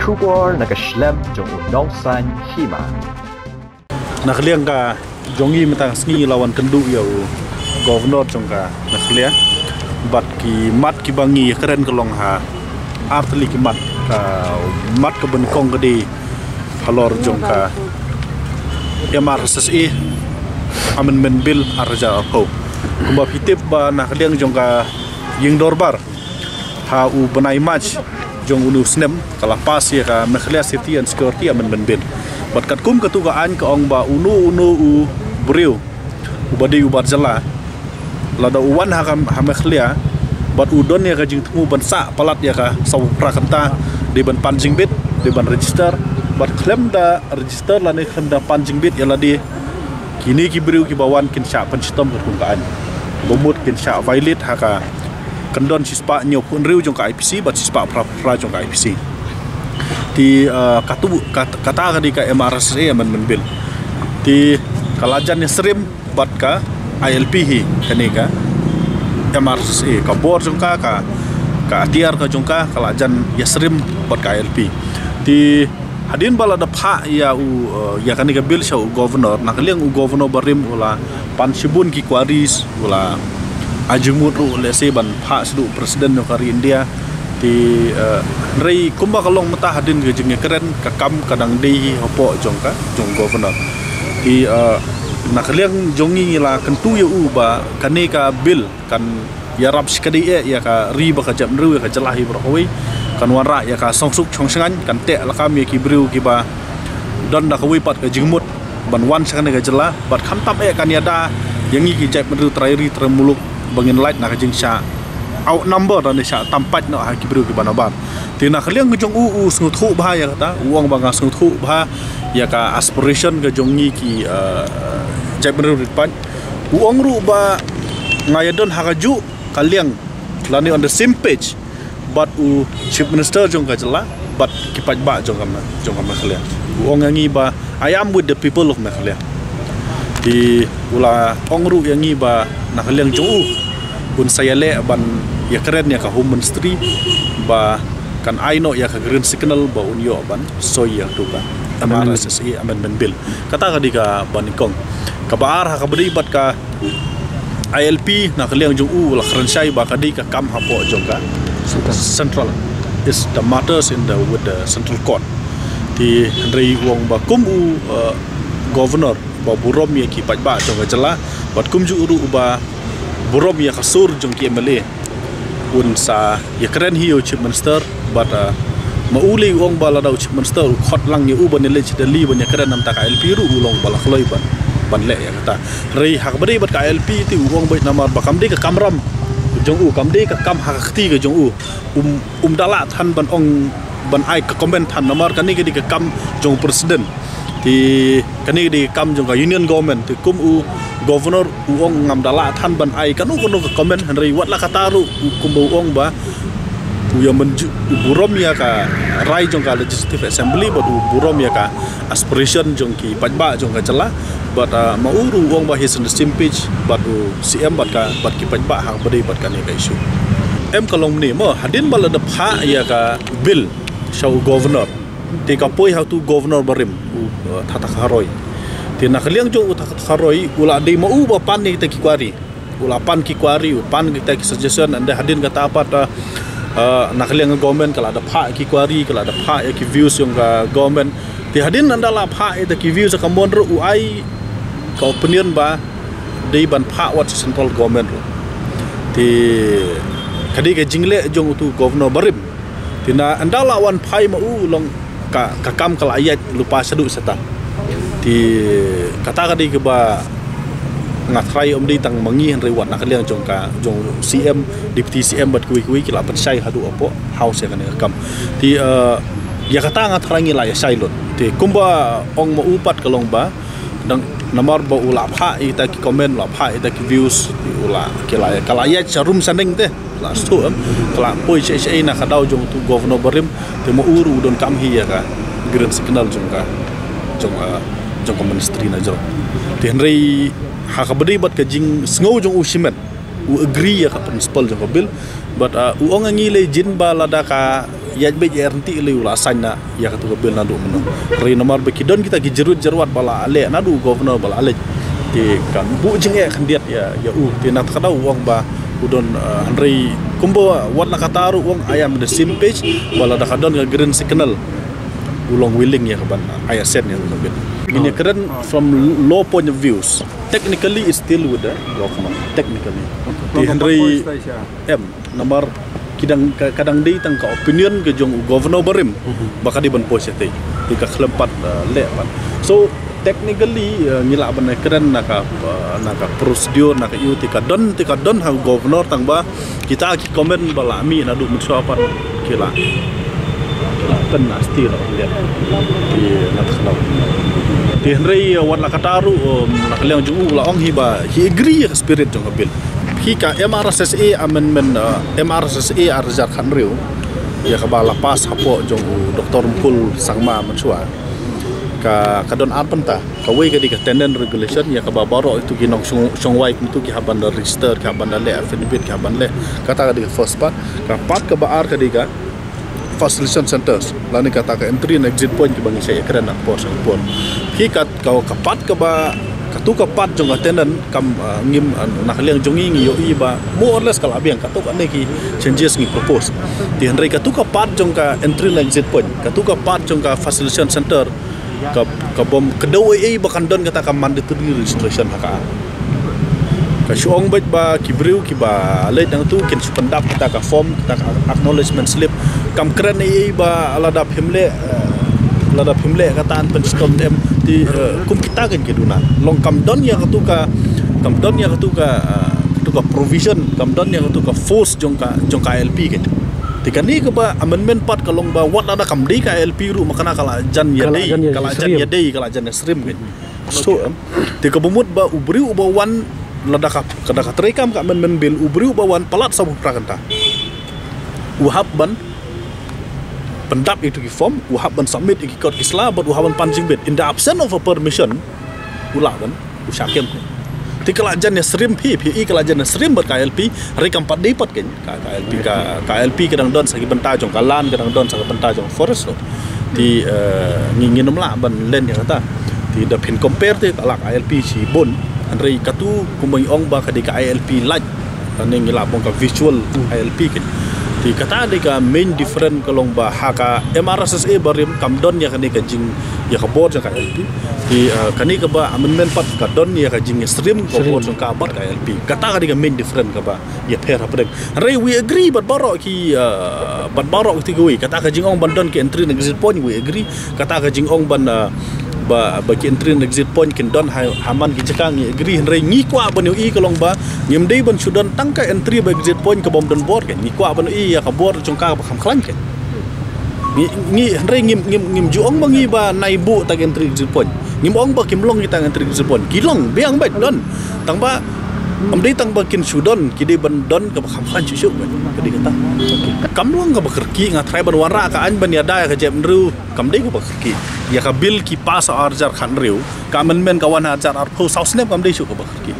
Trubor nakaslem jong unongsan hima. Nakliang ka jongi metang sngi lawan kendu ya governor jongka naklia bat ki mat ki bangi keren kelong ha artli ki mat ke benkong gede halor jongka MRSSE amendment bill arja ko kumba hitip ba nakliang jongka ying dorbar ha u benai match jong unu snem kala pas ya ka naklia safety and security amendment bill bat kat kum ketugaan ke ong ba unu u beriu ubadi ubat jala lada uwan hamaklia bat udon ya ka jing temu ban sa palat ya ka saw prakanta di ban panjing bit di ban register bat klaim da register la ne klaim da panjing bit ya ladi kini ki beriu ki bawan kin sya panstom ketugaan bomut kin sya violate haka kendon sispa nyopun riu jong ka IPC bat sispa pra jong ka IPC di kata di ka MRSSE amendment bill di kalajan yang serim bat ka ILP hi kanika MRSSE ka bor jongka ka atiar ka jongka kalajan ya serim bat ka ILP di hadin bala da pha ya ya kanika bill sha governor nakaliang governor barim ula pansibun ki kwaris ula ajumut ule se ban pha sedu presiden no kari India di rei kumba kalong mata hadin ke jengnya keren ka kam kadang dei hopo jongka jong governor di nakaliang jongi la kentu ya ba kaneka bill kan ya rap sekadi ya ka ri ba ka jam ru ka jelahi browi kan wara ya ka songsuk chongsangan kan te la kam ya ki bru ki ba don da ka wi pat ka jingmut ban wan sangan ka jela bat kham tam kan ya da yangi ki jap ru trairi tremuluk bangin light na ka jing sha out number dan sha tampat no ha ki bru ki banabar ti nakaliang jong snuthu ba ya kata uang banga snuthu ba ya ka aspiration ke jongi ki jap menurut pan uang ru ba ngayadon hakaju kaliang lani on the same page but chief minister jong ka jela but kipat ba jong kam kaliang uang yangi ba I am with the people of Meghalaya di ula ong ru yangi ba nakaliang jong kun saya le ban ya keren ya ka home ministry ba kan aino ya ka green signal ba unyo ban soy ya tu ba MRSSE amendment bill kata ka di ka banikong kabar ha kabri bat ka ILP nakaliang jong la krensyai ba kadi ka kam hapo jong ka central is the matters in the with the central court di rei wong ba kum governor ba burom ya ki pat ba jong ka jela bat kum ju uru ba burom ya kasur jong ki MLA un sa ya keren hiyo chief minister but mauli wong bala daw chief minister khot lang ya uban le chidali ban ya keren nam ta ka LP ru ulong bala khloi ban le ya kata rei hak bari bat ka LP ti wong bai namar ba kamdi ka kamram jong kamdi ka kam hakti ka jong dala than ban ong ban ai ka comment than namar kani ka di ka kam jong presiden ti kani di kam jong ka union government ti kum governor uong ngam dala than ban ai kanu ka comment rei wat la kataru kum uong ba yang burom ya ka rai jong ka legislative assembly but burom ya ka aspiration jong ki pajba jong ka jela but mauru wong ba his page but CM but ki pajba hang bade but kan ka issue em kalong ni mo hadin bala da pha ya ka bill show governor te ka poi how to governor barim thata kharoi te nakaliang jong thata kharoi ula dei mau ba pan ni ta ki kwari ula pan ki kwari pan kita ki suggestion anda hadin kata apa ta nakaliang government kala ada pha ki kwari kala ada pha ki views yung ka government ti hadin anda la pha eta ki views ka mon ru ai ka opinion ba dei ban pha what central government ti kadi ka jingle jong tu governor barim ti na anda la wan phai ma long ka kam kala ayat lupa sadu seta ti kata kadi ke ba ngatrai di tang mangi rewat nakaliang jong CM deputy CM bat kui kila pensai hadu apo house ya kan kam ti ya kata ngatrangi la ya sailot ti kumba ong mau upat kalong ba dang nomor ba ula pha ita ki comment la pha ita ki views ula kila kala ya charum saneng te la stu kala poi che na kadau jong tu governor barim te mo uru don kam hi ya ka green signal jong ministry na jong ti henry hakabri bat ka jing sngo jong agree ya ka principal jong bill but uong ngi le jin ba lada ka ya be ernti le ula sanya ya katu bil nadu meno re nomor bekidon kita gijerut jerwat bala ale nadu governor bala ale ti kan bu jeng ya kandiat ya ti nak kada uang ba udon Andre kumbo wat la kataru uang ayam the same page bala da kadon ga green signal ulong willing ya kaban ayah sen ya bil ini keren from law point of views technically is still with the government technically di Andre nomor kadang di tang ka opinion ke jong governor berim baka di ban positif tika kelempat lepat so technically ngila ban keren naka prosedur naka yu tika don ha governor tang ba kita ki komen bala mi na du mensuapan kila pen asti la lihat di natkhalau di Henry wan la kataru nak leong jung la ong hiba he agree spirit jong bil hika MRSSA amendment MRSSA arjar khanriu ya ka bala pas hapo jong Dr. Mkul sangma mensua ka kadon arpenta ka we ka di attendance regulation ya ka baro itu ginong songwai itu ki haban register ka haban le affidavit ka haban le kata ka di first part ka part ka baar ka di ka facilitation centers lani kata ka entry and exit point ki bangi saya keren nak pos pon hika ka part ka ba katu ka part jong attendant kam ngim nak liang jongi ngi yo iba more or less kala biang katu kan ki changes ngi propose di Henry katu ka part jong ka entry and exit point katu ka part jong ka facilitation center ka bom kedua bahkan don kata ka mandatory registration haka ka syong bet ba kibriu ki ba le dang tu kin supendap kita ka form kita ka acknowledgement slip kam keren ba ladap himle kataan penstom dem di kum kita kan keduna long kam don ya katu ka provision kam don ya katu ka force jong ka LP kan tikan ni ke ba amendment part kalong ba wat ada kam di ka LP ru makana kala jan ya dei kala jan stream kan so tika bumut ba ubri uba wan ladaka kada terekam ka amendment bill ubri uba wan palat sabu prakanta uhab ban pendap itu ki form uhab ban submit ki kod kisla but uhab ban punching bit in the absence of a permission ulah ban usyakem ti kalajan ya stream PPI kalajan ya stream ber KLP rekam pat dapat kan KLP kadang don sagi benta jong kalan kadang don sagi benta jong forest ti nginginom la ban len ya kata ti da pin compare ti kala KLP si bon andre katu kumai ong ba kadika ILP light ning ngila bong ka visual ILP kan ti kata dika main different kalong ba haka MRSSA barim kam don ya kadika jing ya ka board ka LP ti kani ka ba amendment pat ka don ya ka jing stream ka board ka bat ka LP kata ka dika main different ka ba ya pair apa re we agree but baro ki ti goi kata ka jing ong ban don ki entry and exit point we agree kata ka jing ong ban bagi entry and exit point kin don haman ki cekang ni agree henry ngi kwa ban i kalong ba ngim dei ban sudan tangka entry by exit point ka bom don board kan ngi kwa ban i ya ka board jongka ba kham khlan kan ngi henry ngim juong bangi ba naibu tag entry exit point ngim ong ba kimlong kita entry exit point kilong beang ba don tang ba dei tang ba kin sudan ki dei ban don ka kham khlan chu kan kadi kata kamlong ka ba kerki ngatrai ban wara ka an ban ya da ka jem ru kam dei ka ba kerki ya ka bil ki pas arjar khan riu ka amendment ka 1000 ar pho sausnep kam dei chu ka ba kerki